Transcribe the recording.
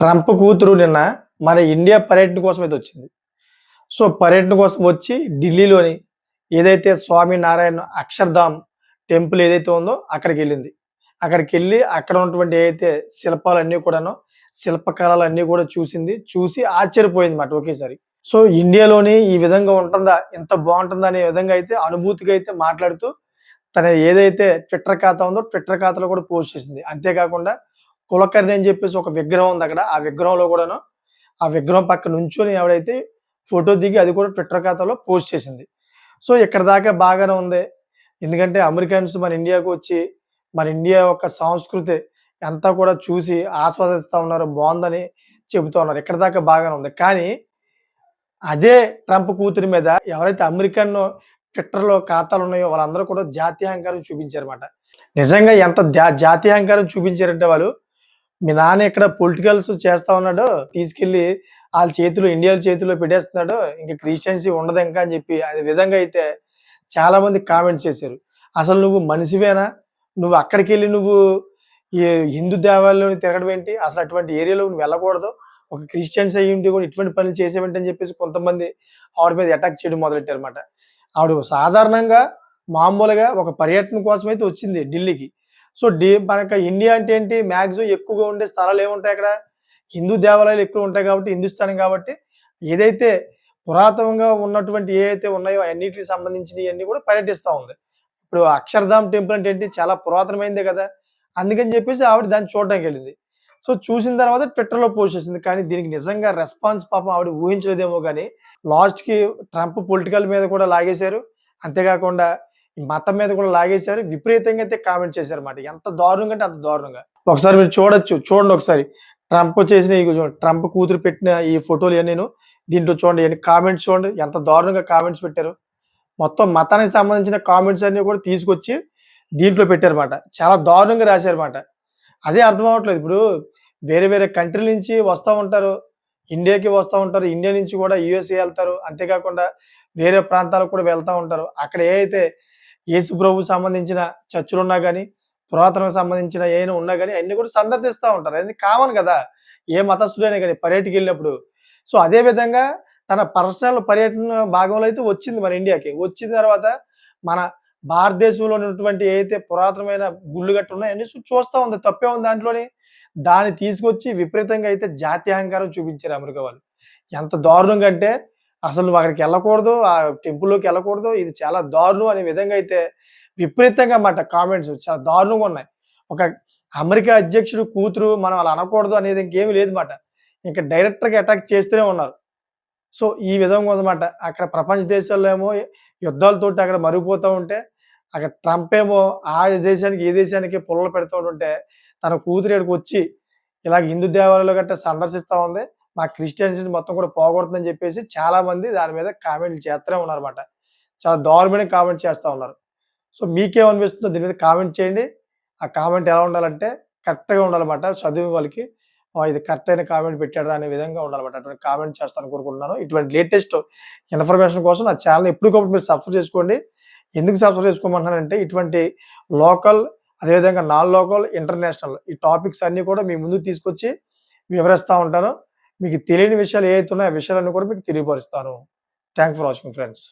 Trump కూతురు నిన్న మన ఇండియా పర్యటన కోసం అయితే వచ్చింది. సో, పర్యటన కోసం వచ్చి ఢిల్లీలోని ఏదైతే స్వామినారాయణ అక్షర్ధామ్ టెంపుల్ ఏదైతే ఉందో అక్కడికెళ్ళింది. అక్కడికెళ్ళి అక్కడ ఉన్నటువంటి ఏదైతే శిల్పాలన్నీ కూడాను, శిల్పకళలన్నీ కూడా చూసింది. చూసి ఆశ్చర్యపోయిందన్నమాట ఒకేసారి. సో, ఇండియాలోని ఈ విధంగా ఉంటుందా? ఇంత బావుంటుందా? అనే విధంగా అయితే అనుభూతిగా అయితే మాట్లాడుతూ తన ఏదైతే ట్విట్టర్ ఖాతా ఉందో ట్విట్టర్ ఖాతాలో కూడా పోస్ట్ చేసింది. అంతేకాకుండా కులకర్ణి అని చెప్పేసి ఒక విగ్రహం ఉంది అక్కడ. ఆ విగ్రహంలో కూడాను ఆ విగ్రహం పక్కన నుంచొని ఆవిడైతే ఫోటో దిగి అది కూడా ట్విట్టర్ ఖాతాలో పోస్ట్ చేసింది. సో, ఇక్కడి దాకా బాగానే ఉంది. ఎందుకంటే అమెరికన్స్ మన ఇండియాకు వచ్చి మన ఇండియా యొక్క సంస్కృతి అంతా కూడా చూసి ఆస్వాదిస్తా ఉన్నారు. బావుందని చెబుతా ఉన్నారు. ఇక్కడి దాకా బాగానే ఉంది. కానీ అదే ట్రంప్ కూతురి మీద ఎవరైతే అమెరికన్ ట్విట్టర్‌లో ఖాతాలున్నాయో వాళ్ళందరూ కూడా జాత్యహంకారం చూపించారన్నమాట. నిజంగా ఎంత జాత్యహంకారం చూపించారంటే వాళ్ళు, మీ నాన్న ఇక్కడ పొలిటికల్స్ చేస్తా ఉన్నాడు. తీసుకెళ్ళి ఆళ్ళ చేతిలో ఇండియా చేతిలో పెట్టేస్తున్నాడు. ఇంక క్రిస్టియన్సీ ఉండదింకా అని చెప్పి అదే విధంగా అయితే చాలామంది కామెంట్ చేశారు. అసలు నువ్వు మనిషివేనా? నువ్వు అక్కడికెళ్ళి నువ్వు ఈ హిందూ దేవాలయంలో తిరగడం ఏంటి? అసలు అటువంటి ఏరియాలోకి నువ్వు వెళ్ళకూడదు. ఒక క్రిస్టియన్స్ అయ్యుండి కూడా ఇటువంటి పనులు చేసావేంటి అని చెప్పేసి కొంతమంది ఆవిడ మీద అటాక్ చేయడం మొదలెట్టారన్నమాట. ఆవిడ సాధారణంగా మామూలుగా ఒక పర్యటన కోసమైతే వచ్చింది ఢిల్లీకి. సో, మనకి ఇండియా అంటే ఏంటి? మాక్సిమం ఎక్కువగా ఉండే స్థలాలు ఏముంటాయి అక్కడ? హిందూ దేవాలయాలు ఎక్కువ ఉంటాయి కాబట్టి, హిందుస్థానం కాబట్టి ఏదైతే పురాతనంగా ఉన్నటువంటి ఏవైతే ఉన్నాయో అన్నిటికి సంబంధించినయన్నీ కూడా పర్యటిస్తా ఉంది. ఇప్పుడు అక్షర్ధామ్ టెంపుల్ అంటే ఏంటి? చాలా పురాతనమైనదే కదా! అందుకని చెప్పేసి ఆవిడ దాన్ని చూడడానికెళ్ళింది. సో, చూసిన తర్వాత ట్విట్టర్‌లో పోస్ట్ చేసింది. కానీ దీనికి నిజంగా రెస్పాన్స్ పాపం ఆవిడ ఊహించలేదేమో గాని, లాస్ట్‌కి ట్రంప్ పొలిటికల్ మీద కూడా లాగేశారు. అంతేకాకుండా ఈ మతం మీద కూడా లాగేశారు. విపరీతంగా అయితే కామెంట్ చేశారన్నమాట. ఎంత దారుణంగా అంటే అంత దారుణంగా. ఒకసారి మీరు చూడొచ్చు. చూడండి ఒకసారి. ట్రంప్ చేసిన ఇగో చూడండి. ట్రంప్ కూతురు పెట్టిన ఈ ఫోటోలు ఇయన్నీను. దీంట్లో చూడండి ఇయన్నీ కామెంట్స్ చూడండి. ఎంత దారుణంగా కామెంట్స్ పెట్టారో. మొత్తం మతానికి సంబంధించిన కామెంట్స్ అన్నీ కూడా తీసుకొచ్చి దీంట్లో పెట్టారన్నమాట. చాలా దారుణంగా రాశారన్నమాట. అదే అర్థం అవ్వట్లేదు. ఇప్పుడు వేరే వేరే కంట్రీ నుంచి వస్తా ఉంటారు. ఇండియాకి వస్తా ఉంటారు. ఇండియా నుంచి కూడా యూఎస్ఏ ఎళ్తారు. అంతేకాకుండా వేరే ప్రాంతాలకు కూడా వెళ్తా ఉంటారు. అక్కడ ఏదైతే యేసు ప్రభువుకి సంబంధించిన చర్చులున్నా గాని, పురాతనకు సంబంధించిన ఏమైనా ఉన్నా గాని అయన్నీ కూడా సందర్శిస్తా ఉంటారు. అది కామన్ గదా! ఏ మతస్థుడైనా గాని పర్యటకెళ్ళినప్పుడు. సో, అదే విధంగా తన పర్సనల్ పర్యటన భాగంలో అయితే వచ్చింది మన ఇండియాకి. వచ్చిన తర్వాత మన భారతదేశంలో ఉన్నటువంటి ఏదైతే పురాతనమైన గుళ్ళు గట్రా ఉన్నాయో అన్నీ చూస్తా ఉంది. తప్పే ఉంది దాంట్లోని. దాన్ని తీసుకొచ్చి విపరీతంగా అయితే జాత్యహంకారం చూపించారు అమెరికా వాళ్ళు. ఎంత దారుణంగా అంటే అసలు నువ్వు అక్కడికెళ్ళకూడదు. ఆ టెంపుల్‌లోకెళ్ళకూడదు. ఇది చాలా దారుణం అనే విధంగా అయితే విపరీతంగా మాట కామెంట్స్ చాలా దారుణంగా ఉన్నాయి. ఒక అమెరికా అధ్యక్షుడు కూతురు మనం అలా అనకూడదు అనేది ఇంకేమి లేదు మాట. ఇంక డైరెక్ట్‌గా అటాక్ చేస్తూనే ఉన్నారు. సో, ఈ విధంగా ఉందన్నమాట. అక్కడ ప్రపంచ దేశాల్లో ఏమో యుద్ధాలతోటి అక్కడ మరిగిపోతా ఉంటే, అక్కడ ట్రంప్ ఏమో ఆ దేశానికి, ఈ దేశానికి పుల్లలు పెడుతూ ఉంటే, తన కూతురు ఈడకొచ్చి ఇలాగ హిందూ దేవాలయాలు గట్టా సందర్శిస్తా ఉంది. మా క్రిస్టియన్స్‌ని మొత్తం కూడా పోగొడుతుందని చెప్పేసి చాలామంది దాని మీద కామెంట్‌లు చేస్తూనే ఉన్నారన్నమాట. చాలా దారుణమైన కామెంట్ చేస్తా ఉన్నారు. సో, మీకేమనిపిస్తుందో దీని మీద కామెంట్ చేయండి. ఆ కామెంట్ ఎలా ఉండాలంటే కరెక్ట్‌గా ఉండాలన్నమాట. చదివే వాళ్ళకి ఇది కరెక్ట్ అయిన కామెంట్ పెట్టాడురా అనే విధంగా ఉండాలన్నమాట. అటువంటి కామెంట్ చేస్తారని కోరుకుంటున్నాను. ఇటువంటి లేటెస్ట్ ఇన్ఫర్మేషన్ కోసం నా ఛానెల్‌ని ఎప్పటికప్పుడు మీరు సబ్స్క్రైబ్ చేసుకోండి. ఎందుకు సబ్స్క్రైబ్ చేసుకోమంటున్నానంటే ఇటువంటి లోకల్ అదేవిధంగా నాన్ లోకల్, ఇంటర్నేషనల్ ఈ టాపిక్స్ అన్నీ కూడా మీ ముందుకు తీసుకొచ్చి వివరిస్తా ఉంటాను. మీకు తెలియని విషయాలు ఏవైతే ఉన్నాయో ఆ విషయాలన్నీ కూడా మీకు తెలియపరుస్తాను. Thanks for watching friends.